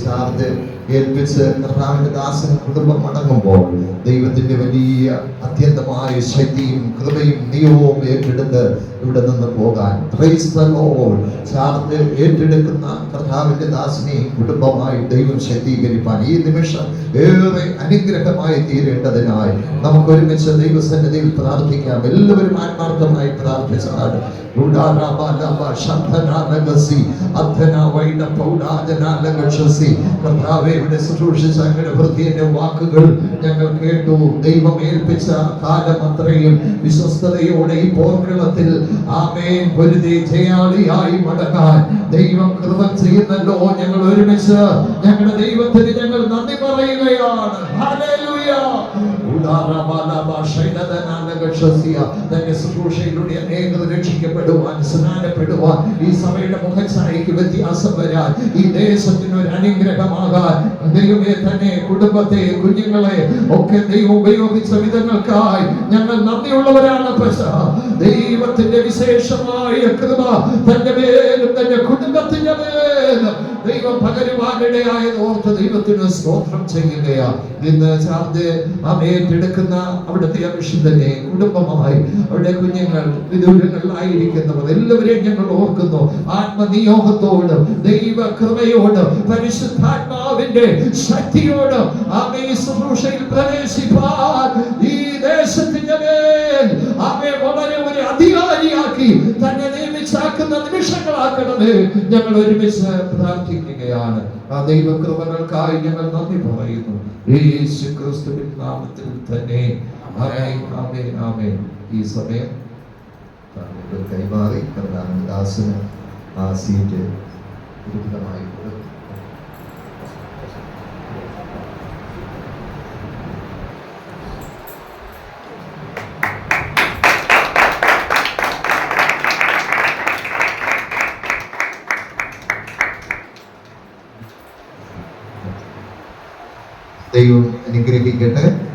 Charge ഏൽപ്പിച്ച് കർത്താവിന്റെ ദാസൻ കുടുംബം മടങ്ങുമ്പോൾ ദൈവത്തിന്റെ വലിയ അത്യന്തമായ ശക്തിയും കൃപയും നിയമവും ഏറ്റെടുത്ത് ഇവിടെ നിന്ന് പോകാൻ ചാർജ് ഏറ്റെടുക്കുന്ന കർത്താവിന്റെ ദാസനെയും കുടുംബമായി ദൈവം ശക്തീകരിപ്പാൻ ഈ നിമിഷം ഏറെ അനുഗ്രഹമായി തീരേണ്ടതിനായി നമുക്ക് ഒരുമിച്ച് ദൈവസന്നിധിയിൽ പ്രാർത്ഥിക്കാം. എല്ലാവരും ആത്മാർത്ഥമായി പ്രാർത്ഥിച്ചാണ്. ഇവിടെ ശുശ്രൂഷിച്ച അങ്ങയുടെ വൃത്തിയുടെ വാക്കുകൾ ഞങ്ങൾ കേട്ടു. ദൈവം ഏൽപ്പിച്ച കാലം അത്രയും വിശ്വസ്തയോടെ ഈ പോർക്കളത്തിൽ ആമേൻ പൊരുതി ജയാളിയായി മടങ്ങാൻ ദൈവം കൃപ ചെയ്യുന്നല്ലോ. ഞങ്ങൾ ഒരുമിച്ച് ഞങ്ങളുടെ ദൈവത്തിന് ഞങ്ങൾ നന്ദി പറയുകയാണ്. ഹല്ലേലൂയ. തന്റെ ശുശ്രൂഷയിലൂടെ അനേകം രക്ഷിക്കപ്പെടുവാൻ, സ്നാനപ്പെടുവാൻ, ഈ സഭയുടെ മുഖച്ഛായയ്ക്ക് വ്യത്യാസം വരാൻ, ഈ ദേശത്തിന് ഒരു അനുഗ്രഹമാകാൻ ദൈവമേ തന്നെ കുടുംബത്തെ, കുഞ്ഞുങ്ങളെ ഒക്കെ ദൈവം ഉപയോഗിച്ച വിധങ്ങൾക്കായി ഞങ്ങൾ നന്ദിയുള്ളവരാണ്. ദൈവത്തിന്റെ വിശേഷമായ കൃപ തന്റെ മേലും തന്റെ കുടുംബത്തിന്റെ മേലും ദൈവം പകരുവാനിടയായത് ഓർത്ത് ദൈവത്തിന് സ്തോത്രം ചെയ്യുകയാണ്. ഇന്ന് ചാർജ് ഏറ്റെടുക്കുന്ന അവിടുത്തെ അഭിഷിക്തനെ കുടുംബമായി അവിടെ കുഞ്ഞുങ്ങൾ വിദൂരങ്ങളിലായിരിക്കുന്നവർ എല്ലാവരെയും ഞങ്ങൾ ഓർക്കുന്നു. ആത്മനിയോഗത്തോട്, ദൈവ കൃപയോട്, പരിശുദ്ധാത്മാവിന്റെ ശക്തിയോട് ആമേ ശുശ്രൂഷയിൽ പ്രവേശിപ്പാൻ ഈ ദേശത്തിന്റെ മേൽ ആമേ വളരെ ഒരു അധികാരിയാക്കി തന്നെ നിയമിച്ചാക്കുന്ന നിമിഷങ്ങളാക്കണമേ ഞങ്ങൾ ഒരുമിച്ച് പ്രാർത്ഥിക്കുകയാണ്. ആ ദൈവകൃപകൾക്കായി ഞങ്ങൾ നന്ദി പറയുന്നു. യേശു ക്രിസ്തുവിൻ നാമത്തിൽ തന്നെ ആമേൻ, ആമേൻ, ആമേൻ. ഈ സമയം കൈമാറി കർത്താവിന്റെ ദാസന് ആ സീറ്റ് ഉചിതമായി ദൈവം അനുഗ്രഹിക്കട്ടെ.